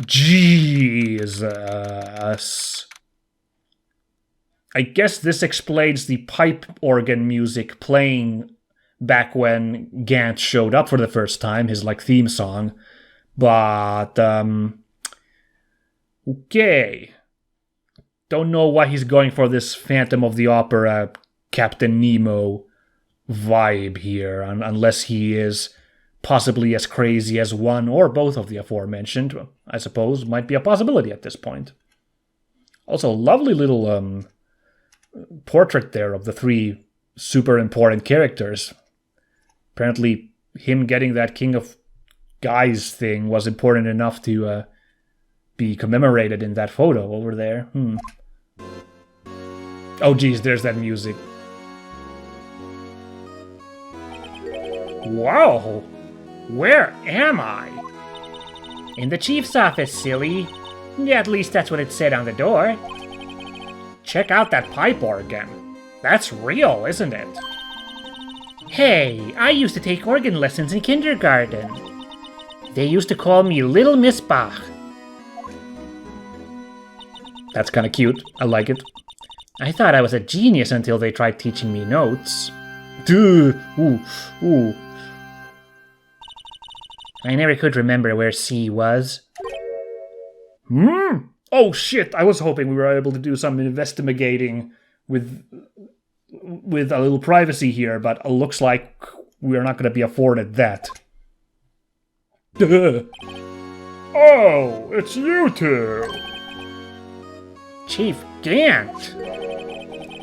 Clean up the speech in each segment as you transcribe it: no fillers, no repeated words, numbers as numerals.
Jesus. I guess this explains the pipe organ music playing back when Gant showed up for the first time, his theme song. But okay. Don't know why he's going for this Phantom of the Opera Captain Nemo vibe here, unless he is possibly as crazy as one or both of the aforementioned. I suppose might be a possibility at this point. Also, lovely little portrait there of the three super important characters. Apparently, him getting that King of Guys thing was important enough to be commemorated in that photo over there. Oh geez, there's that music. Whoa! Where am I? In the chief's office, silly. Yeah, at least that's what it said on the door. Check out that pipe organ. That's real, isn't it? Hey, I used to take organ lessons in kindergarten. They used to call me Little Miss Bach. That's kind of cute. I like it. I thought I was a genius until they tried teaching me notes. Ooh. I never could remember where C was. Oh shit, I was hoping we were able to do some investigating with a little privacy here, but it looks like we're not going to be afforded that. Oh, it's you two! Chief Gant!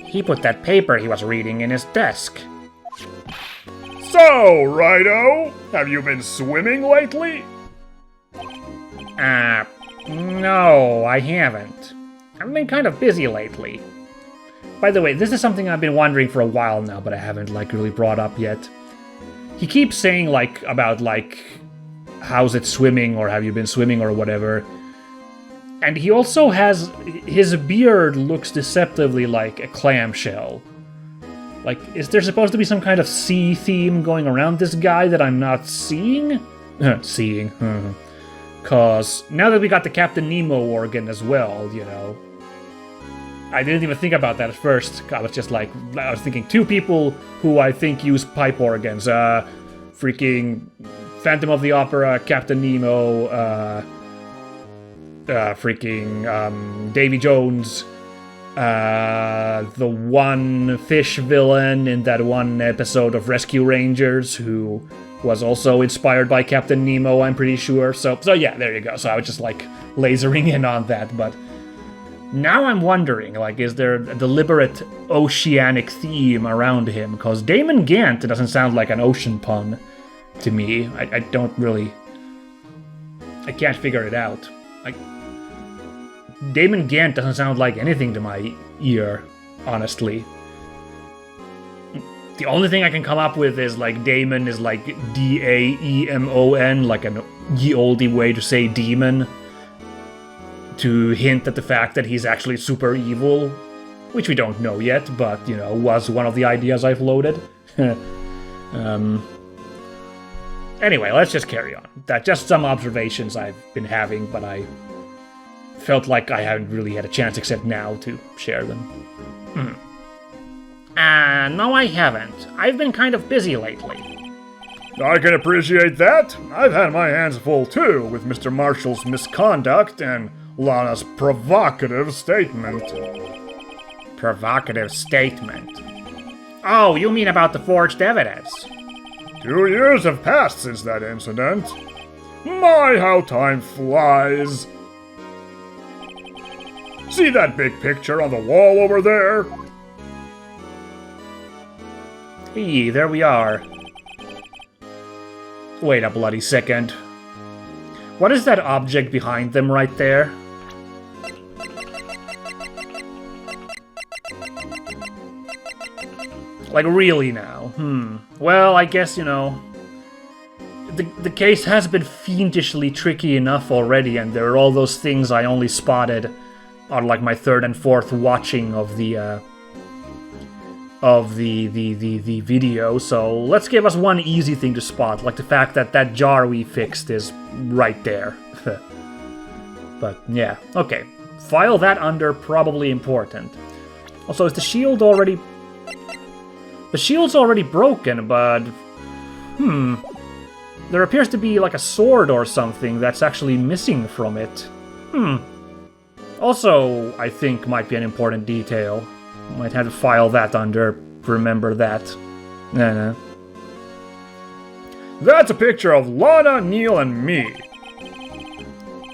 He put that paper he was reading in his desk. So, Righto, have you been swimming lately? No, I haven't. I've been kind of busy lately. By the way, this is something I've been wondering for a while now, but I haven't, really brought up yet. He keeps saying, about, how's it swimming, or have you been swimming, or whatever. And he also has... his beard looks deceptively like a clamshell. Is there supposed to be some kind of sea theme going around this guy that I'm not seeing? Seeing. Cause now that we got the Captain Nemo organ as well, I didn't even think about that at first. I was just I was thinking two people who I think use pipe organs. Freaking Phantom of the Opera, Captain Nemo, Davy Jones, the one fish villain in that one episode of Rescue Rangers who was also inspired by Captain Nemo, I'm pretty sure. So yeah, there you go. So I was just lasering in on that, but now I'm wondering, is there a deliberate oceanic theme around him? Because Damon Gant doesn't sound like an ocean pun to me. I don't really... I can't figure it out. Damon Gant doesn't sound like anything to my ear, honestly. The only thing I can come up with is Damon is Daemon, an ye oldie way to say demon, to hint at the fact that he's actually super evil, which we don't know yet, but, was one of the ideas I floated. Anyway, let's just carry on. That's just some observations I've been having, but I felt like I haven't really had a chance except now to share them. No, I haven't. I've been kind of busy lately. I can appreciate that. I've had my hands full too with Mr. Marshall's misconduct and Lana's provocative statement. Provocative statement? Oh, you mean about the forged evidence? 2 years have passed since that incident. My, how time flies. See that big picture on the wall over there? Hey, there we are. Wait a bloody second. What is that object behind them right there? Really now? Well, I guess, the case has been fiendishly tricky enough already, and there are all those things I only spotted on, my third and fourth watching of the video, so let's give us one easy thing to spot, the fact that jar we fixed is right there. But yeah, okay. File that under probably important. Also, is the shield already... The shield's already broken, but... There appears to be like a sword or something that's actually missing from it. Also, I think might be an important detail. Might have to file that under... Remember that. No. That's a picture of Lana, Neil, and me.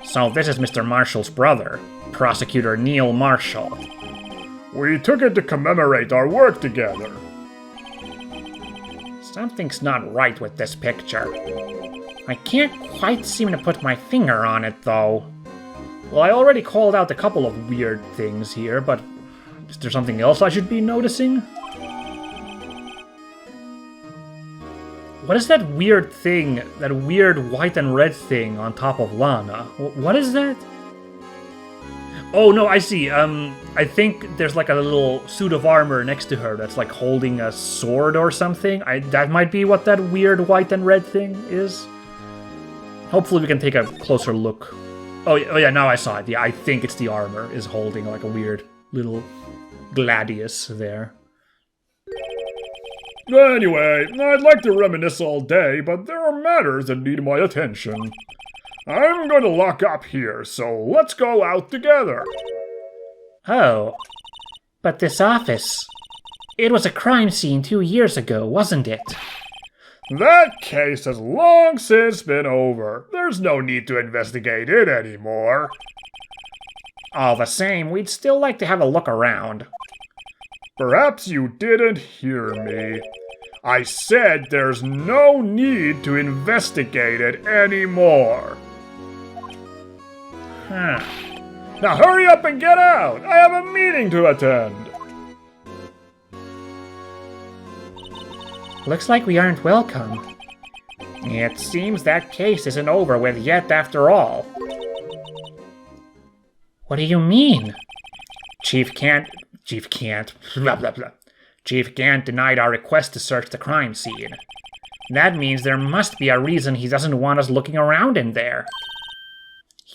So this is Mr. Marshall's brother, Prosecutor Neil Marshall. We took it to commemorate our work together. Something's not right with this picture. I can't quite seem to put my finger on it, though. Well, I already called out a couple of weird things here, but is there something else I should be noticing? What is that weird thing, that weird white and red thing on top of Lana? What is that? Oh, no, I see. I think there's like a little suit of armor next to her that's like holding a sword or something. That might be what that weird white and red thing is. Hopefully we can take a closer look. Oh yeah, now I saw it. Yeah, I think it's the armor is holding like a weird little gladius there. Anyway, I'd like to reminisce all day, but there are matters that need my attention. I'm going to lock up here, so let's go out together. Oh, but this office... It was a crime scene 2 years ago, wasn't it? That case has long since been over. There's no need to investigate it anymore. All the same, we'd still like to have a look around. Perhaps you didn't hear me. I said there's no need to investigate it anymore. Now hurry up and get out! I have a meeting to attend! Looks like we aren't welcome. It seems that case isn't over with yet after all. What do you mean? Chief Gant denied our request to search the crime scene. That means there must be a reason he doesn't want us looking around in there.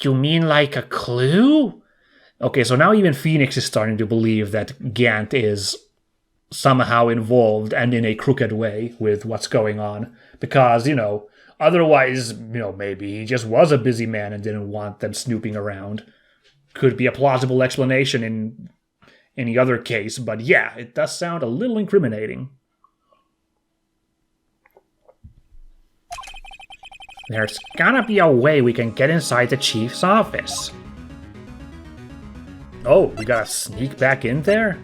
You mean like a clue? Okay, so now even Phoenix is starting to believe that Gant is somehow involved and in a crooked way with what's going on. Because, otherwise, maybe he just was a busy man and didn't want them snooping around. Could be a plausible explanation in any other case, but yeah, it does sound a little incriminating. There's gotta be a way we can get inside the chief's office. Oh, we gotta sneak back in there?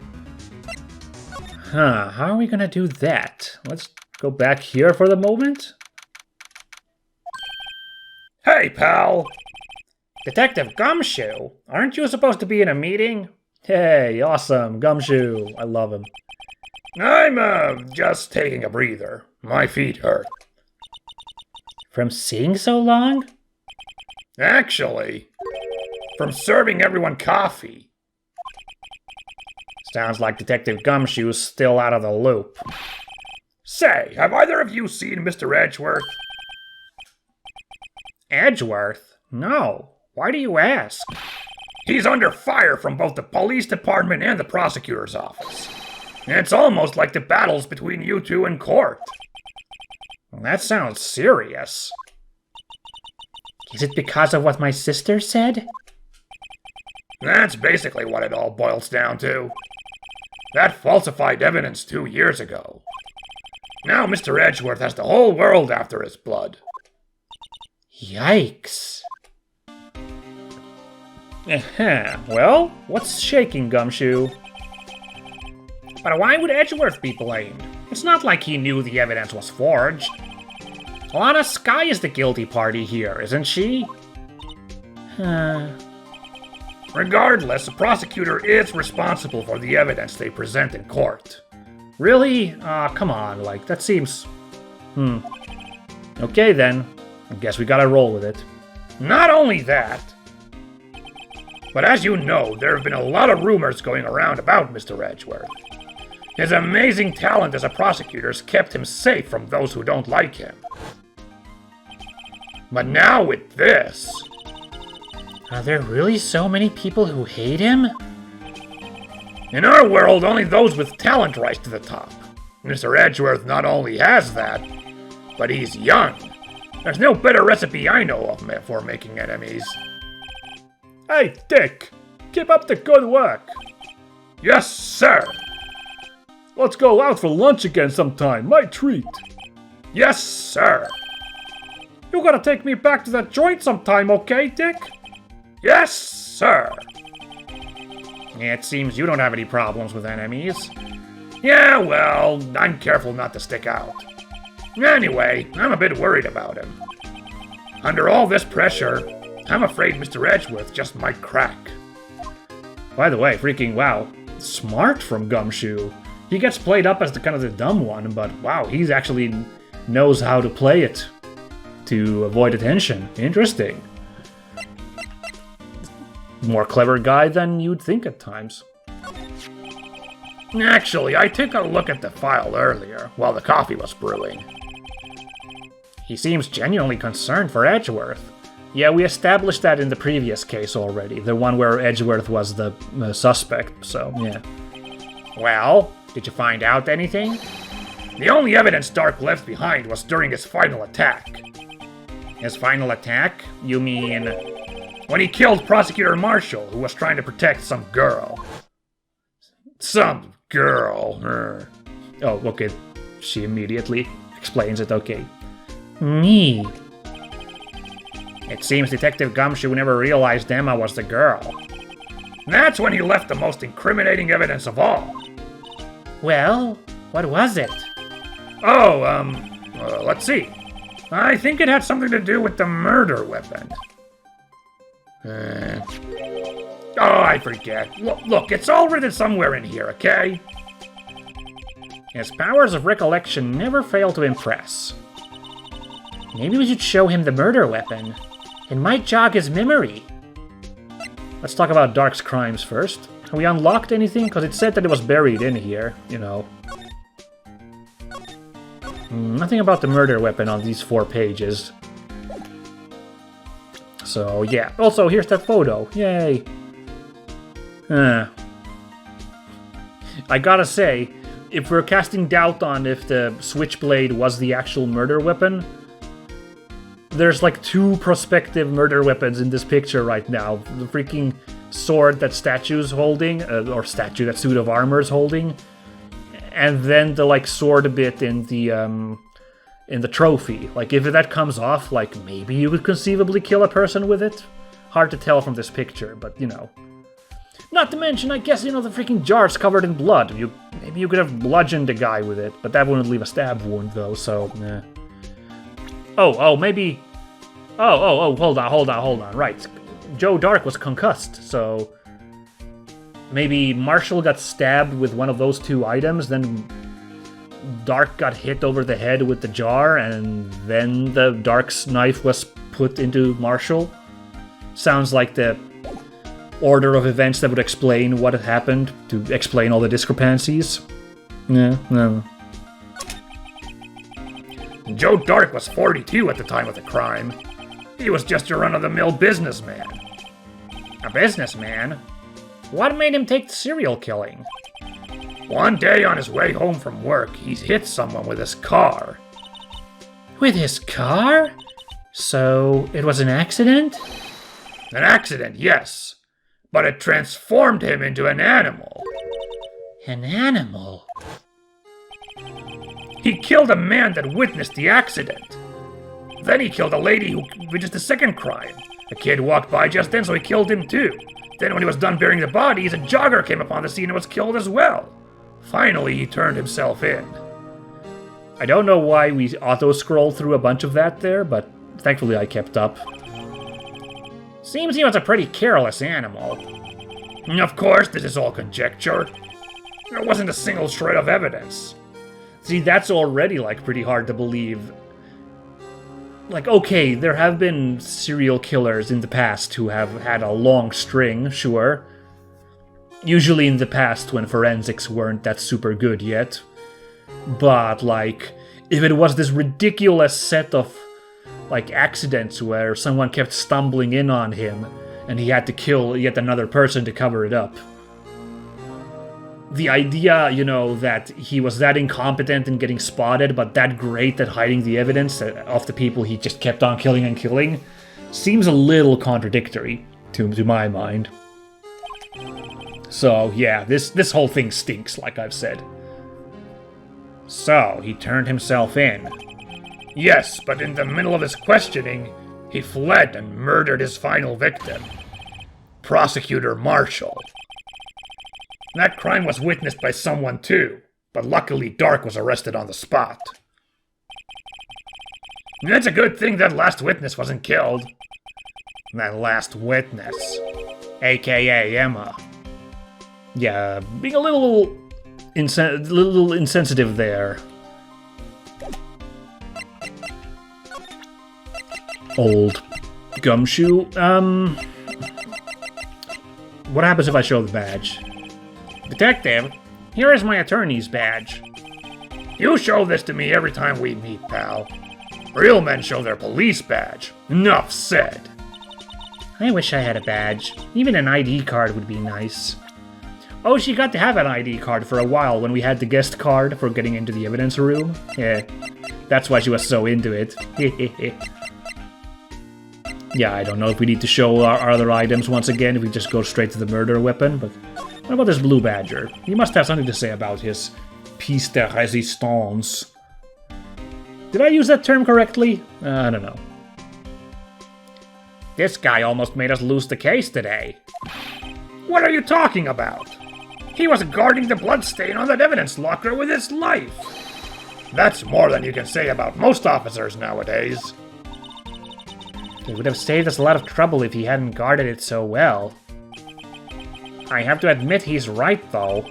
How are we gonna do that? Let's go back here for the moment. Hey, pal! Detective Gumshoe, aren't you supposed to be in a meeting? Hey, awesome, Gumshoe. I love him. I'm, just taking a breather. My feet hurt. From sitting so long? Actually, from serving everyone coffee. Sounds like Detective Gumshoe's still out of the loop. Say, have either of you seen Mr. Edgeworth? Edgeworth? No. Why do you ask? He's under fire from both the police department and the prosecutor's office. It's almost like the battles between you two in court. That sounds serious. Is it because of what my sister said? That's basically what it all boils down to. That falsified evidence 2 years ago. Now Mr. Edgeworth has the whole world after his blood. Yikes. Well, what's shaking, Gumshoe? But why would Edgeworth be blamed? It's not like he knew the evidence was forged. Lana Skye is the guilty party here, isn't she? Regardless, the prosecutor is responsible for the evidence they present in court. Really? Come on, that seems... Okay then. I guess we gotta roll with it. Not only that, but as you know, there have been a lot of rumors going around about Mr. Edgeworth. His amazing talent as a prosecutor has kept him safe from those who don't like him. But now with this... Are there really so many people who hate him? In our world, only those with talent rise to the top. Mr. Edgeworth not only has that, but he's young. There's no better recipe I know of for making enemies. Hey, Dick! Keep up the good work! Yes, sir! Let's go out for lunch again sometime, my treat! Yes, sir! You gotta take me back to that joint sometime, okay, Dick? Yes, sir! It seems you don't have any problems with enemies. Yeah, well, I'm careful not to stick out. Anyway, I'm a bit worried about him. Under all this pressure, I'm afraid Mr. Edgeworth just might crack. By the way, freaking wow, smart from Gumshoe. He gets played up as the kind of the dumb one, but wow, he's actually knows how to play it to avoid attention. Interesting. More clever guy than you'd think at times. Actually, I took a look at the file earlier, while the coffee was brewing. He seems genuinely concerned for Edgeworth. Yeah, we established that in the previous case already, the one where Edgeworth was the suspect, so yeah. Well, did you find out anything? The only evidence Darke left behind was during his final attack. His final attack? You mean... when he killed Prosecutor Marshall, who was trying to protect some girl. Some girl. Oh, okay. She immediately explains it, okay. Me. It seems Detective Gumshoe never realized Emma was the girl. That's when he left the most incriminating evidence of all. Well, what was it? Let's see. I think it had something to do with the murder weapon. I forget. Look, it's all written somewhere in here, okay? His powers of recollection never fail to impress. Maybe we should show him the murder weapon. It might jog his memory. Let's talk about Darke's crimes first. Have we unlocked anything? Because it said that it was buried in here, you know. Nothing about the murder weapon on these 4 pages. So, yeah. Also, here's that photo. Yay! I gotta say, if we're casting doubt on if the switchblade was the actual murder weapon, there's like 2 prospective murder weapons in this picture right now. The freaking sword that statue's holding, or statue that suit of armor's holding, and then the like sword bit in the trophy. Like if that comes off, like maybe you could conceivably kill a person with it. Hard to tell from this picture, but you know. Not to mention, I guess, you know, the freaking jar's covered in blood. Maybe you could have bludgeoned a guy with it, but that wouldn't leave a stab wound though, so eh. Maybe... hold on, right. Joe Darke was concussed, so... maybe Marshall got stabbed with one of those 2 items, then Darke got hit over the head with the jar, and then the Darke's knife was put into Marshall? Sounds like the order of events that would explain what had happened, to explain all the discrepancies. Yeah, no. Joe Darke was 42 at the time of the crime. He was just a run-of-the-mill businessman. A businessman? What made him take to serial killing? One day on his way home from work, he's hit someone with his car. With his car? So, it was an accident? An accident, yes. But it transformed him into an animal. An animal? He killed a man that witnessed the accident. Then he killed a lady who witnessed the second crime. A kid walked by just then, so he killed him too. Then when he was done burying the bodies, a jogger came upon the scene and was killed as well. Finally, he turned himself in. I don't know why we auto-scrolled through a bunch of that there, but thankfully I kept up. Seems he was a pretty careless animal. Of course, this is all conjecture. There wasn't a single shred of evidence. See, that's already, like, pretty hard to believe. Like, okay, there have been serial killers in the past who have had a long string, sure. Usually in the past when forensics weren't that super good yet. But, like, if it was this ridiculous set of, like, accidents where someone kept stumbling in on him and he had to kill yet another person to cover it up. The idea, you know, that he was that incompetent in getting spotted, but that great at hiding the evidence of the people he just kept on killing and killing, seems a little contradictory to my mind. So, yeah, this whole thing stinks, like I've said. So, he turned himself in. Yes, but in the middle of his questioning, he fled and murdered his final victim, Prosecutor Marshall. That crime was witnessed by someone too, but luckily Darke was arrested on the spot. It's a good thing that last witness wasn't killed. That last witness, aka Emma. Yeah, being a little insensitive there. Old gumshoe. What happens if I show the badge? Detective, here is my attorney's badge. You show this to me every time we meet, pal. Real men show their police badge. Enough said. I wish I had a badge. Even an ID card would be nice. Oh, she got to have an ID card for a while when we had the guest card for getting into the evidence room. Yeah, that's why she was so into it. Yeah, I don't know if we need to show our other items once again, if we just go straight to the murder weapon, but what about this blue badger? He must have something to say about his piece de résistance. Did I use that term correctly? I don't know. This guy almost made us lose the case today. What are you talking about? He was guarding the bloodstain on that evidence locker with his life. That's more than you can say about most officers nowadays. He would have saved us a lot of trouble if he hadn't guarded it so well. I have to admit he's right, though.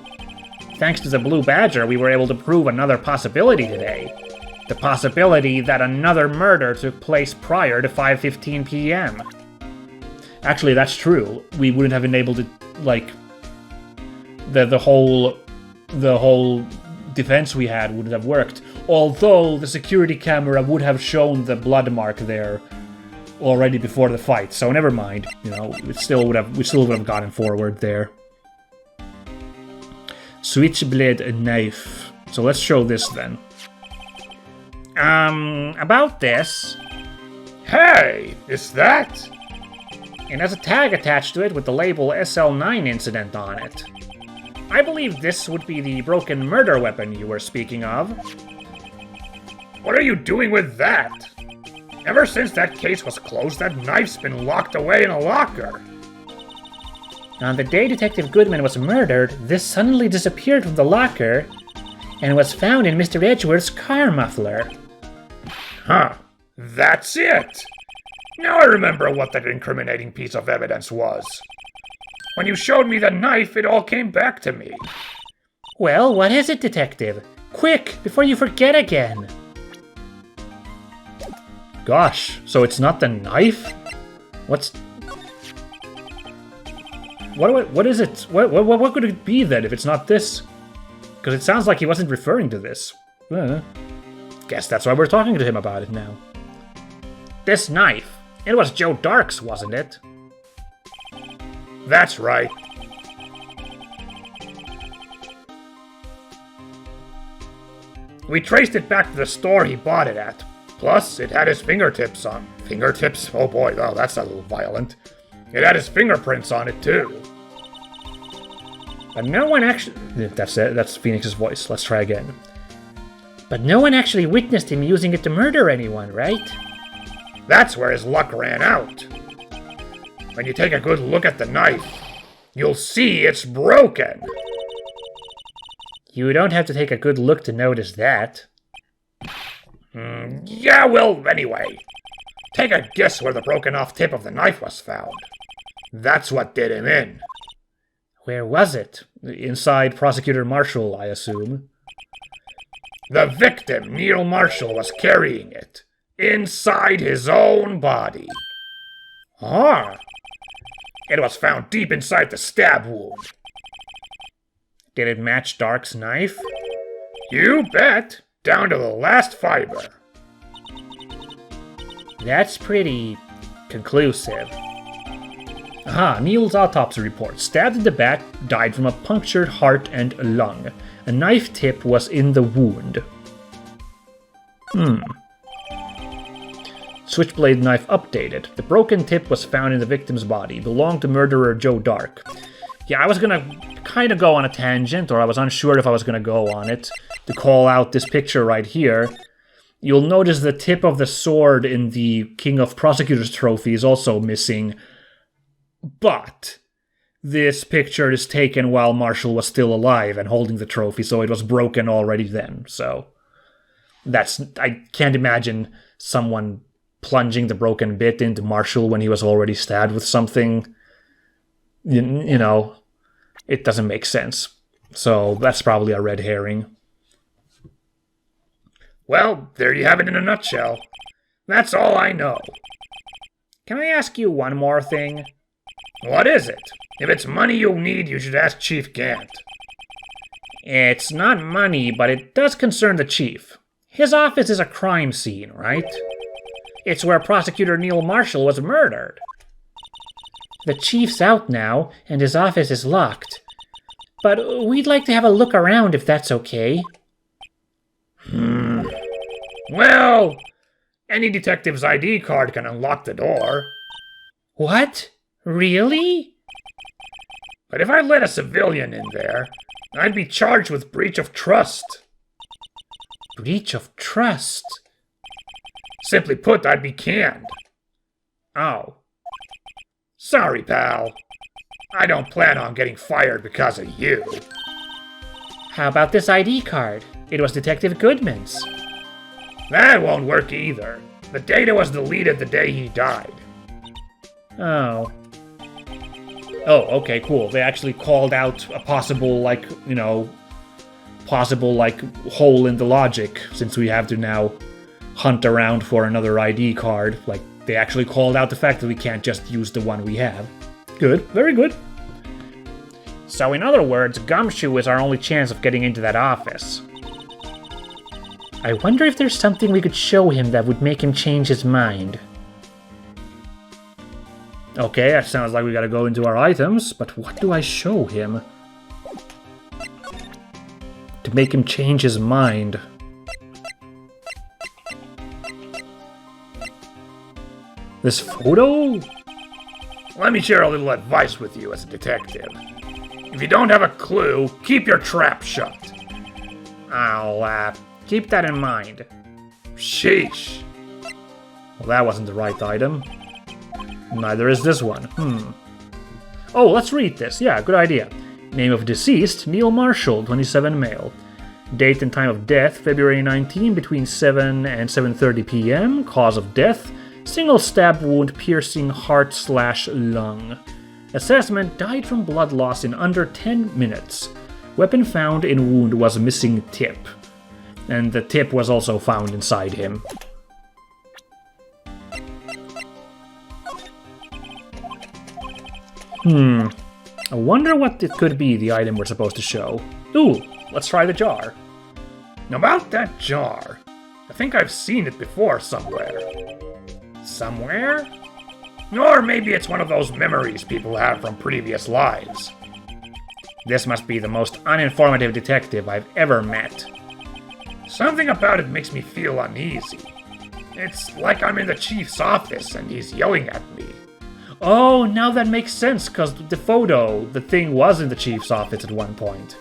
Thanks to the Blue Badger, we were able to prove another possibility today. The possibility that another murder took place prior to 5:15 p.m. Actually, that's true. We wouldn't have been able to, like, the whole defense we had wouldn't have worked. Although the security camera would have shown the blood mark there already before the fight, so never mind. You know, we still would have gotten forward there. Switchblade and knife. So let's show this then. About this. Hey, is that? It has a tag attached to it with the label SL9 incident on it. I believe this would be the broken murder weapon you were speaking of. What are you doing with that? Ever since that case was closed, that knife's been locked away in a locker. On the day Detective Goodman was murdered, this suddenly disappeared from the locker and was found in Mr. Edgeworth's car muffler. Huh. That's it! Now I remember what that incriminating piece of evidence was. When you showed me the knife, it all came back to me. Well, what is it, Detective? Quick, before you forget again! Gosh, so it's not the knife? What is it? What could it be then if it's not this? Because it sounds like he wasn't referring to this. Guess that's why we're talking to him about it now. This knife. It was Joe Darke's, wasn't it? That's right. We traced it back to the store he bought it at. Plus, it had his fingertips on. Fingertips? Oh boy, oh, that's a little violent. It had his fingerprints on it too. But no one actually... That's it. That's Phoenix's voice. Let's try again. But no one actually witnessed him using it to murder anyone, right? That's where his luck ran out. When you take a good look at the knife, you'll see it's broken. You don't have to take a good look to notice that. Yeah, well, anyway. Take a guess where the broken off tip of the knife was found. That's what did him in. Where was it? Inside Prosecutor Marshall, I assume. The victim, Neil Marshall, was carrying it. Inside his own body. Ah. It was found deep inside the stab wound. Did it match Darke's knife? You bet. Down to the last fiber. That's pretty conclusive. Neil's autopsy report. Stabbed in the back, died from a punctured heart and lung. A knife tip was in the wound. Switchblade knife updated. The broken tip was found in the victim's body. Belonged to murderer Joe Darke. Yeah, I was gonna kind of go on a tangent, or I was unsure if I was gonna go on it, to call out this picture right here. You'll notice the tip of the sword in the King of Prosecutors trophy is also missing. But this picture is taken while Marshall was still alive and holding the trophy, so it was broken already then. So I can't imagine someone plunging the broken bit into Marshall when he was already stabbed with something. You know, it doesn't make sense. So that's probably a red herring. Well, there you have it in a nutshell. That's all I know. Can I ask you one more thing? What is it? If it's money you need, you should ask Chief Gant. It's not money, but it does concern the chief. His office is a crime scene, right? It's where Prosecutor Neil Marshall was murdered. The chief's out now, and his office is locked. But we'd like to have a look around if that's okay. Well, any detective's ID card can unlock the door. What? Really? But if I let a civilian in there, I'd be charged with breach of trust. Breach of trust? Simply put, I'd be canned. Oh. Sorry, pal. I don't plan on getting fired because of you. How about this ID card? It was Detective Goodman's. That won't work either. The data was deleted the day he died. Oh. Oh, okay, cool. They actually called out a possible, hole in the logic, since we have to now hunt around for another ID card. Like, they actually called out the fact that we can't just use the one we have. Good, very good. So in other words, Gumshoe is our only chance of getting into that office. I wonder if there's something we could show him that would make him change his mind. Okay, that sounds like we gotta go into our items, but what do I show him? To make him change his mind. This photo? Let me share a little advice with you as a detective. If you don't have a clue, keep your trap shut. I'll, keep that in mind. Sheesh. Well, that wasn't the right item. Neither is this one. Oh, let's read this. Yeah, good idea. Name of deceased, Neil Marshall, 27 male. Date and time of death, February 19, between 7 and 7:30 p.m. Cause of death, single stab wound piercing heart/lung. Assessment, died from blood loss in under 10 minutes. Weapon found in wound was missing tip. And the tip was also found inside him. I wonder what it could be, the item we're supposed to show. Ooh, let's try the jar. About that jar, I think I've seen it before somewhere. Somewhere? Or maybe it's one of those memories people have from previous lives. This must be the most uninformative detective I've ever met. Something about it makes me feel uneasy. It's like I'm in the chief's office and he's yelling at me. Oh, now that makes sense, because the thing was in the chief's office at one point.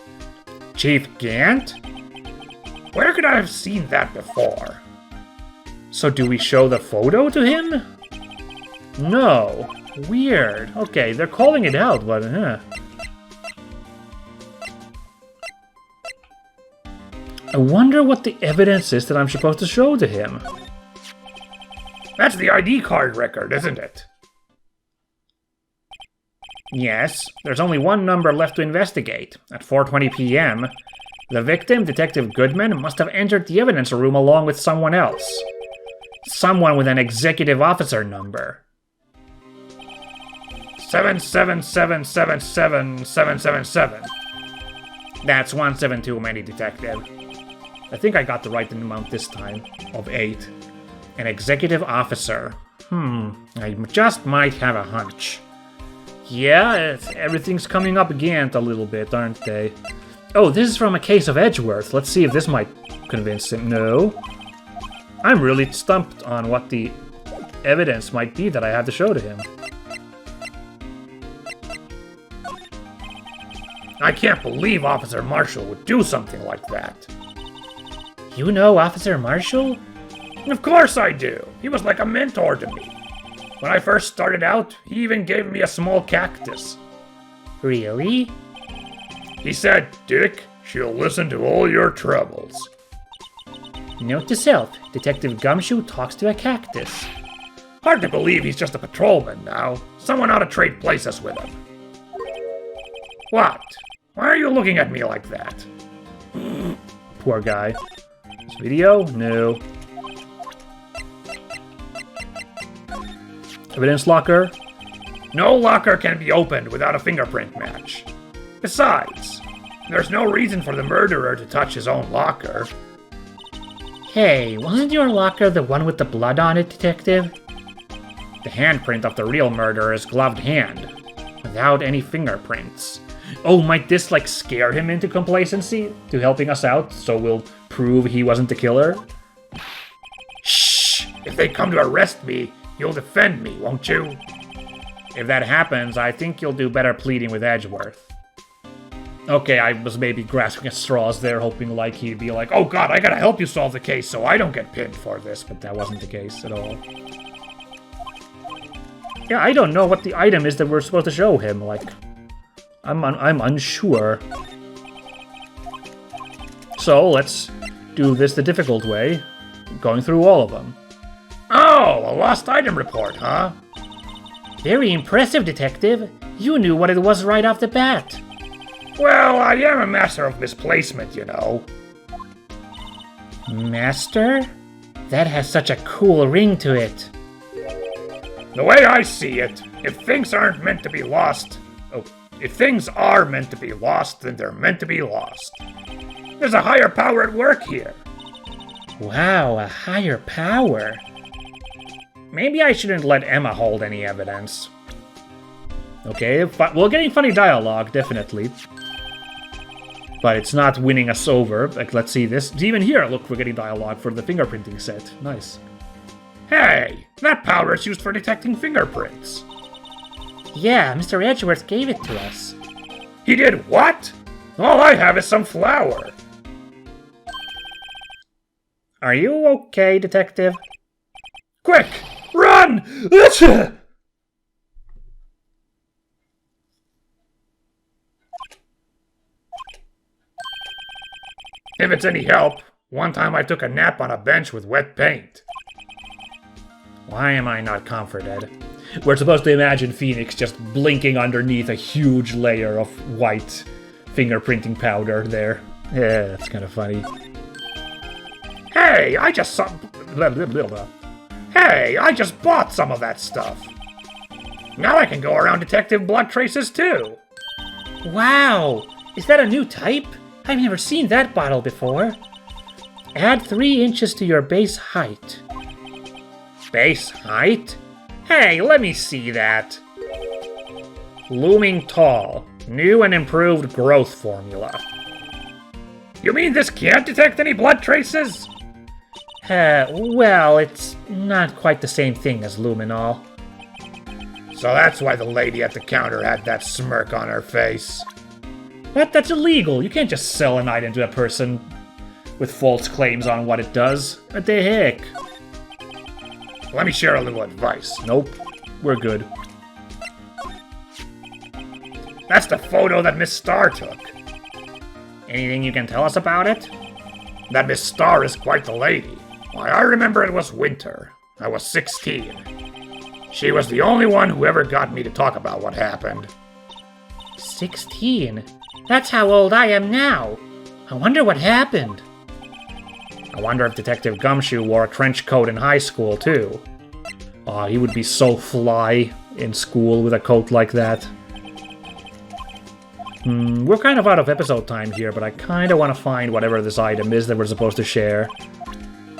Chief Gant? Where could I have seen that before? So do we show the photo to him? No. Weird. Okay, they're calling it out, but I wonder what the evidence is that I'm supposed to show to him. That's the ID card record, isn't it? Yes, there's only one number left to investigate. At 4:20 p.m., the victim, Detective Goodman, must have entered the evidence room along with someone else. Someone with an executive officer number. 777777777. That's 17 too many, Detective. I think I got the right amount this time, of 8. An executive officer. I just might have a hunch. Yeah, everything's coming up Gant a little bit, aren't they? Oh, this is from a case of Edgeworth. Let's see if this might convince him. No. I'm really stumped on what the evidence might be that I have to show to him. I can't believe Officer Marshall would do something like that. You know Officer Marshall? Of course I do. He was like a mentor to me. When I first started out, he even gave me a small cactus. Really? He said, Dick, she'll listen to all your troubles. Note to self, Detective Gumshoe talks to a cactus. Hard to believe he's just a patrolman now. Someone ought to trade places with him. What? Why are you looking at me like that? Poor guy. This video? No. Evidence locker? No locker can be opened without a fingerprint match. Besides, there's no reason for the murderer to touch his own locker. Hey, wasn't your locker the one with the blood on it, Detective? The handprint of the real murderer's gloved hand, without any fingerprints. Oh, might this, like, scare him into complacency? To helping us out, so we'll prove he wasn't the killer? Shh! If they come to arrest me, you'll defend me, won't you? If that happens, I think you'll do better pleading with Edgeworth. Okay, I was maybe grasping at straws there, hoping like he'd be like, oh god, I gotta help you solve the case so I don't get pinned for this, but that wasn't the case at all. Yeah, I don't know what the item is that we're supposed to show him, like... I'm unsure. So, let's do this the difficult way, going through all of them. Oh, a lost item report, huh? Very impressive, Detective. You knew what it was right off the bat. Well, I am a master of misplacement, you know. Master? That has such a cool ring to it. The way I see it, if things aren't meant to be lost... Oh, if things are meant to be lost, then they're meant to be lost. There's a higher power at work here. Wow, a higher power. Maybe I shouldn't let Emma hold any evidence. Okay, we're getting funny dialogue, definitely. But it's not winning us over. Like, let's see this. Even here, look, we're getting dialogue for the fingerprinting set. Nice. Hey, that powder is used for detecting fingerprints. Yeah, Mr. Edgeworth gave it to us. He did what? All I have is some flour. Are you okay, Detective? Quick, run! If it's any help, one time I took a nap on a bench with wet paint. Why am I not comforted? We're supposed to imagine Phoenix just blinking underneath a huge layer of white fingerprinting powder there. Yeah, that's kind of funny. Hey, I just saw... Hey, I just bought some of that stuff. Now I can go around detecting blood traces too. Wow! Is that a new type? I've never seen that bottle before. Add 3 inches to your base height. Base height? Hey, let me see that. Looming tall. New and improved growth formula. You mean this can't detect any blood traces? Well, it's not quite the same thing as luminol. So that's why the lady at the counter had that smirk on her face. What? That's illegal. You can't just sell an item to a person with false claims on what it does. What the heck? Let me share a little advice. Nope. We're good. That's the photo that Miss Starr took. Anything you can tell us about it? That Miss Starr is quite the lady. Why, I remember it was winter. I was 16. She was the only one who ever got me to talk about what happened. 16? That's how old I am now. I wonder what happened. I wonder if Detective Gumshoe wore a trench coat in high school, too. Oh, he would be so fly in school with a coat like that. We're kind of out of episode time here, but I kind of want to find whatever this item is that we're supposed to share.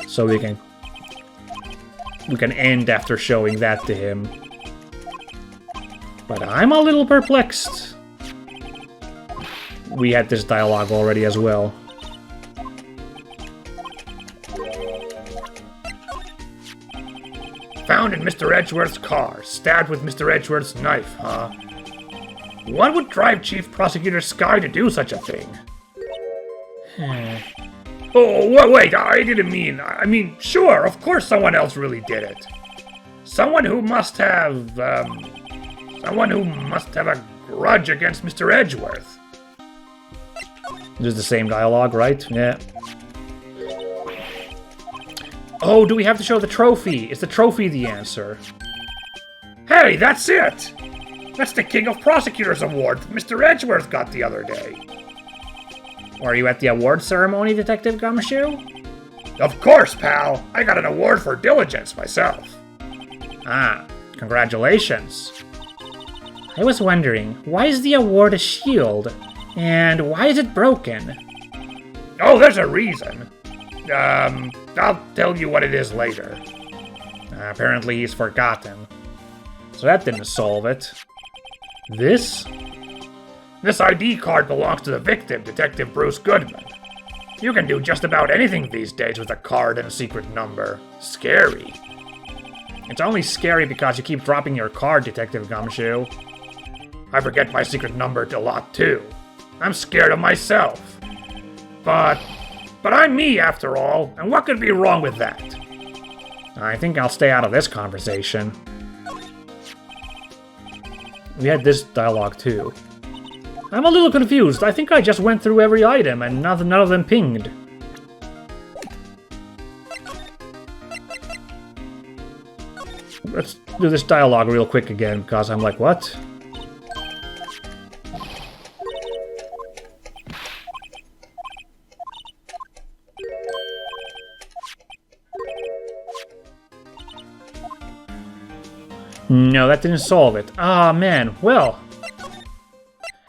So we can end after showing that to him. But I'm a little perplexed. We had this dialogue already as well. Found in Mr. Edgeworth's car, stabbed with Mr. Edgeworth's knife, huh? What would drive Chief Prosecutor Sky to do such a thing? Oh, wait, I didn't mean... I mean, sure, of course someone else really did it. Someone who must have a grudge against Mr. Edgeworth. This is the same dialogue, right? Yeah. Oh, do we have to show the trophy? Is the trophy the answer? Hey, that's it! That's the King of Prosecutors Award that Mr. Edgeworth got the other day. Were you at the award ceremony, Detective Gumshoe? Of course, pal! I got an award for diligence myself. Ah, congratulations. I was wondering, why is the award a shield? And why is it broken? Oh, there's a reason. I'll tell you what it is later. Apparently he's forgotten. So that didn't solve it. This? This ID card belongs to the victim, Detective Bruce Goodman. You can do just about anything these days with a card and a secret number. Scary. It's only scary because you keep dropping your card, Detective Gumshoe. I forget my secret number a lot too. I'm scared of myself. But I'm me after all, and what could be wrong with that? I think I'll stay out of this conversation. We had this dialogue too. I'm a little confused. I think I just went through every item and none of them pinged. Let's do this dialogue real quick again, because I'm like, what? No, that didn't solve it. Ah, man. Well,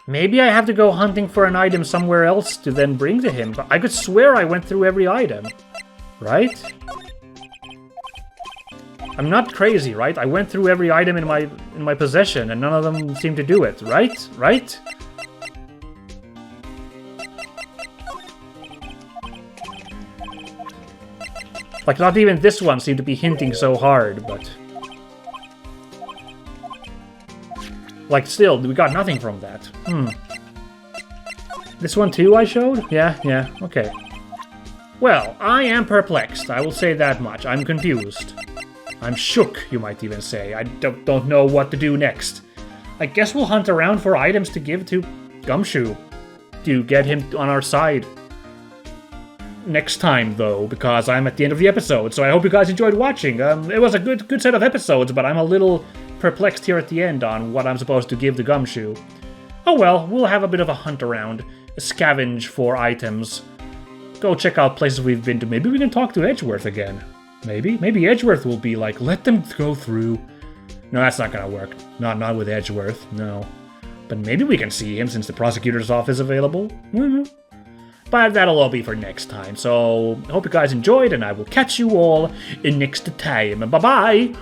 maybe I have to go hunting for an item somewhere else to then bring to him. But I could swear I went through every item. Right? I'm not crazy, right? I went through every item in my possession, and none of them seem to do it. Right? Right? Like, not even this one seemed to be hinting so hard, but... Like, still, we got nothing from that. This one too I showed? Yeah, okay. Well, I am perplexed, I will say that much. I'm confused. I'm shook, you might even say. I don't know what to do next. I guess we'll hunt around for items to give to Gumshoe to get him on our side. Next time, though, because I'm at the end of the episode, so I hope you guys enjoyed watching. It was a good set of episodes, but I'm a little perplexed here at the end on what I'm supposed to give to Gumshoe. Oh well, we'll have a bit of a hunt around, scavenge for items, go check out places we've been to. Maybe we can talk to Edgeworth again. Maybe Edgeworth will be like, let them go through. No, that's not gonna work. Not with Edgeworth, no. But maybe we can see him since the prosecutor's office is available. But that'll all be for next time. So, I hope you guys enjoyed, and I will catch you all in next time. Bye-bye!